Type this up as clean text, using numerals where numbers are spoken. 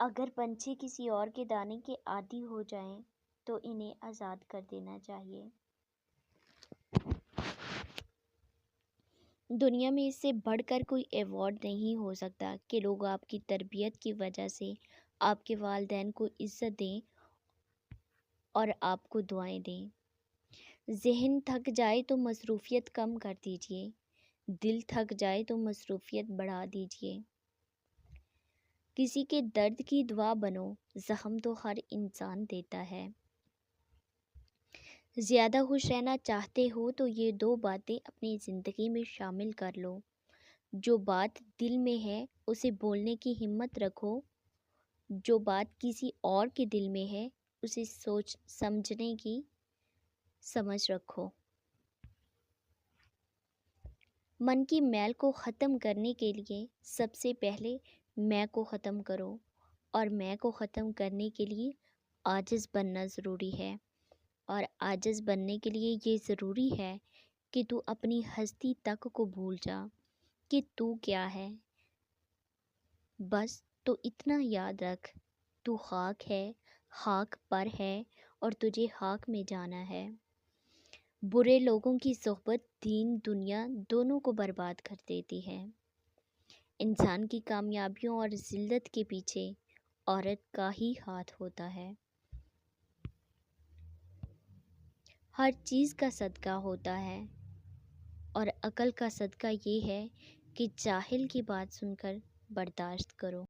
اگر پنچھی کسی اور کے دانے کے عادی ہو جائیں تو انہیں آزاد کر دینا چاہیے۔ دنیا میں اس سے بڑھ کر کوئی ایوارڈ نہیں ہو سکتا کہ لوگ آپ کی تربیت کی وجہ سے آپ کے والدین کو عزت دیں اور آپ کو دعائیں دیں۔ ذہن تھک جائے تو مصروفیت کم کر دیجیے، دل تھک جائے تو مصروفیت بڑھا دیجیے۔ کسی کے درد کی دوا بنو، زخم تو ہر انسان دیتا ہے۔ زیادہ خوش رہنا چاہتے ہو تو یہ 2 باتیں اپنی زندگی میں شامل کر لو۔ جو بات دل میں ہے اسے بولنے کی ہمت رکھو، جو بات کسی اور کے دل میں ہے اسے سوچ سمجھنے کی سمجھ رکھو۔ من کی میل کو ختم کرنے کے لیے سب سے پہلے میں کو ختم کرو، اور میں کو ختم کرنے کے لیے عاجز بننا ضروری ہے، اور عاجز بننے کے لیے یہ ضروری ہے کہ تو اپنی ہستی تک کو بھول جا کہ تو کیا ہے۔ بس تو اتنا یاد رکھ، تو خاک ہے، خاک پر ہے، اور تجھے خاک میں جانا ہے۔ برے لوگوں کی صحبت دین دنیا دونوں کو برباد کر دیتی ہے۔ انسان کی کامیابیوں اور ذلت کے پیچھے عورت کا ہی ہاتھ ہوتا ہے۔ ہر چیز کا صدقہ ہوتا ہے، اور عقل کا صدقہ یہ ہے کہ جاہل کی بات سن کر برداشت کرو۔